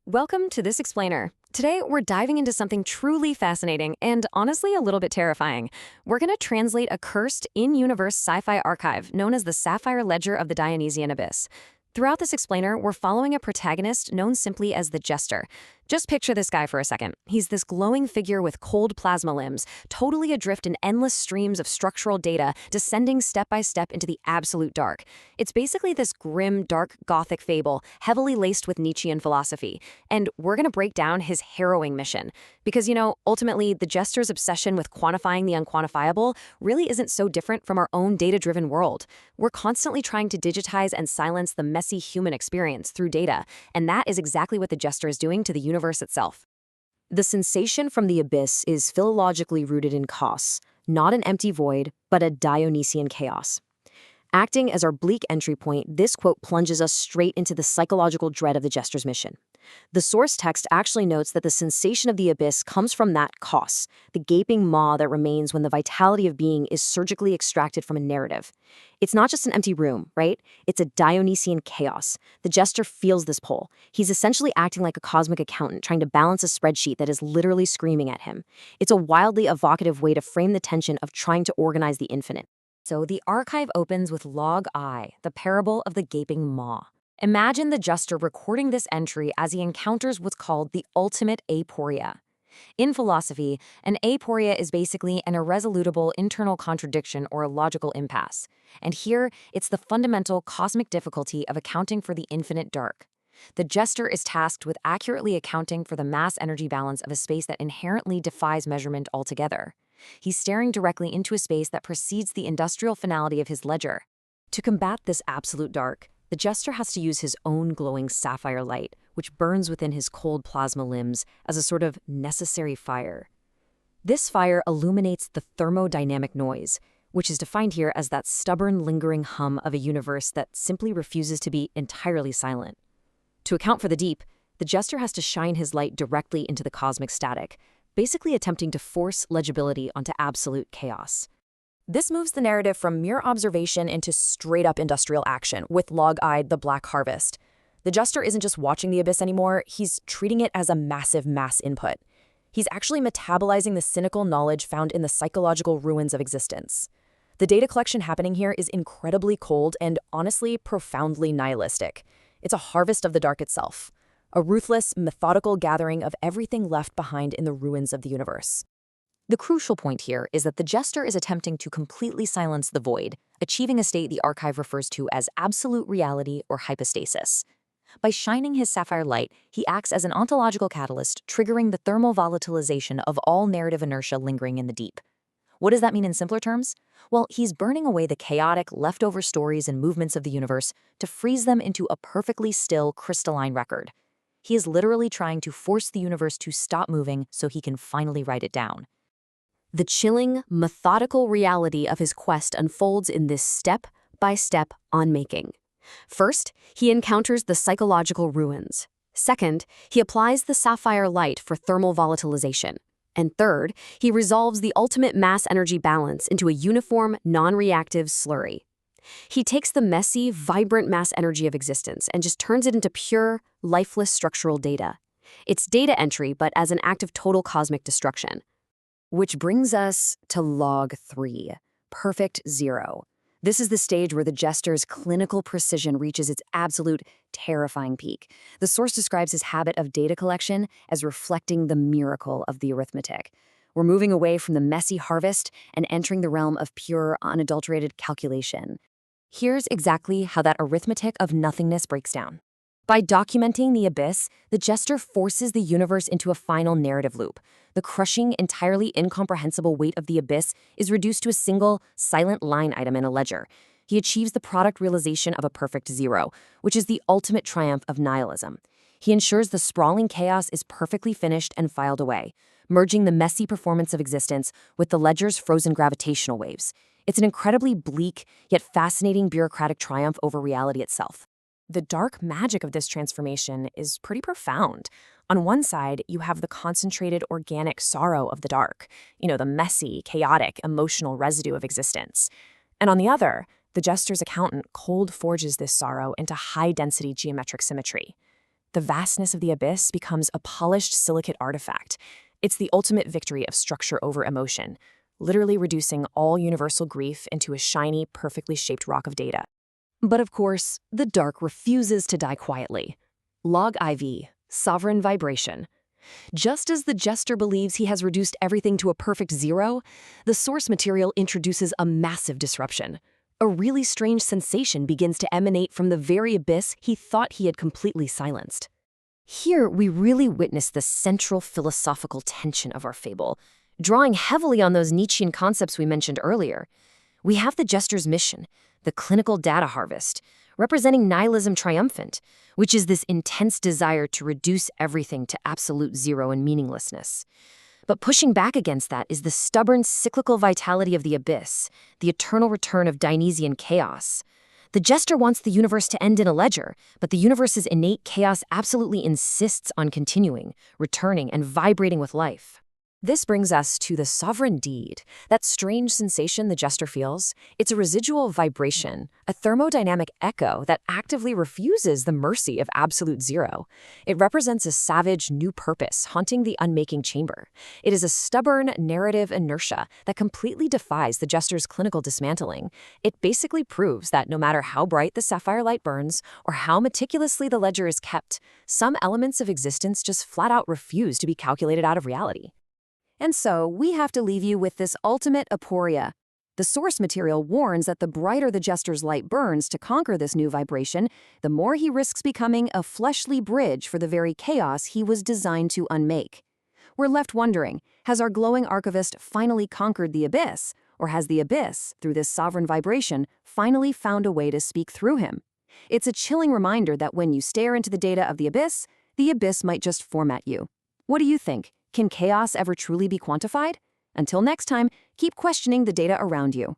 Welcome to This Explainer. Today, we're diving into something truly fascinating and honestly a little bit terrifying. We're going to translate a cursed, in-universe sci-fi archive known as the Sapphire Ledger of the Dionysian Abyss. Throughout this explainer, we're following a protagonist known simply as the Jester. Just picture this guy for a second. He's this glowing figure with cold plasma limbs, totally adrift in endless streams of structural data, descending step by step into the absolute dark. It's basically this grim, dark, gothic fable, heavily laced with Nietzschean philosophy. And we're going to break down his harrowing mission. Because, ultimately, the Jester's obsession with quantifying the unquantifiable really isn't so different from our own data-driven world. We're constantly trying to digitize and silence the messy human experience through data, and that is exactly what the Jester is doing to the universe itself. The sensation from the abyss is philologically rooted in chaos, not an empty void, but a Dionysian chaos. Acting as our bleak entry point, this quote plunges us straight into the psychological dread of the Jester's mission. The source text actually notes that the sensation of the abyss comes from that chaos, the gaping maw that remains when the vitality of being is surgically extracted from a narrative. It's not just an empty room, right? It's a Dionysian chaos. The Jester feels this pull. He's essentially acting like a cosmic accountant trying to balance a spreadsheet that is literally screaming at him. It's a wildly evocative way to frame the tension of trying to organize the infinite. So the archive opens with Log I, the parable of the gaping maw. Imagine the Jester recording this entry as he encounters what's called the ultimate aporia. In philosophy, an aporia is basically an irresolutible internal contradiction or a logical impasse. And here, it's the fundamental cosmic difficulty of accounting for the infinite dark. The Jester is tasked with accurately accounting for the mass-energy balance of a space that inherently defies measurement altogether. He's staring directly into a space that precedes the industrial finality of his ledger. To combat this absolute dark, the Jester has to use his own glowing sapphire light, which burns within his cold plasma limbs as a sort of necessary fire. This fire illuminates the thermodynamic noise, which is defined here as that stubborn, lingering hum of a universe that simply refuses to be entirely silent. To account for the deep, the Jester has to shine his light directly into the cosmic static, basically attempting to force legibility onto absolute chaos. This moves the narrative from mere observation into straight-up industrial action, with Log I, the Black Harvest. The Jester isn't just watching the abyss anymore, he's treating it as a massive mass input. He's actually metabolizing the cynical knowledge found in the psychological ruins of existence. The data collection happening here is incredibly cold and, honestly, profoundly nihilistic. It's a harvest of the dark itself. A ruthless, methodical gathering of everything left behind in the ruins of the universe. The crucial point here is that the Jester is attempting to completely silence the void, achieving a state the archive refers to as absolute reality or hypostasis. By shining his sapphire light, he acts as an ontological catalyst, triggering the thermal volatilization of all narrative inertia lingering in the deep. What does that mean in simpler terms? Well, he's burning away the chaotic, leftover stories and movements of the universe to freeze them into a perfectly still, crystalline record. He is literally trying to force the universe to stop moving so he can finally write it down. The chilling, methodical reality of his quest unfolds in this step-by-step unmaking. First, he encounters the psychological ruins. Second, he applies the sapphire light for thermal volatilization. And third, he resolves the ultimate mass-energy balance into a uniform, non-reactive slurry. He takes the messy, vibrant mass energy of existence and just turns it into pure, lifeless structural data. It's data entry, but as an act of total cosmic destruction. Which brings us to Log 3, Perfect Zero. This is the stage where the Jester's clinical precision reaches its absolute terrifying peak. The source describes his habit of data collection as reflecting the miracle of the arithmetic. We're moving away from the messy harvest and entering the realm of pure, unadulterated calculation. Here's exactly how that arithmetic of nothingness breaks down. By documenting the abyss, the Jester forces the universe into a final narrative loop. The crushing, entirely incomprehensible weight of the abyss is reduced to a single, silent line item in a ledger. He achieves the product realization of a perfect zero, which is the ultimate triumph of nihilism. He ensures the sprawling chaos is perfectly finished and filed away, merging the messy performance of existence with the ledger's frozen gravitational waves. It's an incredibly bleak, yet fascinating bureaucratic triumph over reality itself. The dark magic of this transformation is pretty profound. On one side, you have the concentrated organic sorrow of the dark, the messy, chaotic, emotional residue of existence. And on the other, the Jester's accountant cold forges this sorrow into high-density geometric symmetry. the vastness of the abyss becomes a polished silicate artifact. It's the ultimate victory of structure over emotion, literally reducing all universal grief into a shiny, perfectly shaped rock of data. But of course, the dark refuses to die quietly. Log IV, sovereign vibration. Just as the jester believes he has reduced everything to a perfect zero, the source material introduces a massive disruption. A really strange sensation begins to emanate from the very abyss he thought he had completely silenced. Here, we really witness the central philosophical tension of our fable, drawing heavily on those Nietzschean concepts we mentioned earlier. We have the jester's mission, the clinical data harvest, representing nihilism triumphant, which is this intense desire to reduce everything to absolute zero and meaninglessness. But pushing back against that is the stubborn cyclical vitality of the abyss, the eternal return of Dionysian chaos. The jester wants the universe to end in a ledger, but the universe's innate chaos absolutely insists on continuing, returning, and vibrating with life. This brings us to the sovereign deed, that strange sensation the jester feels. It's a residual vibration, a thermodynamic echo that actively refuses the mercy of absolute zero. It represents a savage new purpose haunting the unmaking chamber. It is a stubborn narrative inertia that completely defies the jester's clinical dismantling. It basically proves that no matter how bright the sapphire light burns or how meticulously the ledger is kept, some elements of existence just flat out refuse to be calculated out of reality. And so, we have to leave you with this ultimate aporia. The source material warns that the brighter the jester's light burns to conquer this new vibration, the more he risks becoming a fleshly bridge for the very chaos he was designed to unmake. We're left wondering, has our glowing archivist finally conquered the abyss? Or has the abyss, through this sovereign vibration, finally found a way to speak through him? It's a chilling reminder that when you stare into the data of the abyss might just format you. What do you think? Can chaos ever truly be quantified? Until next time, keep questioning the data around you.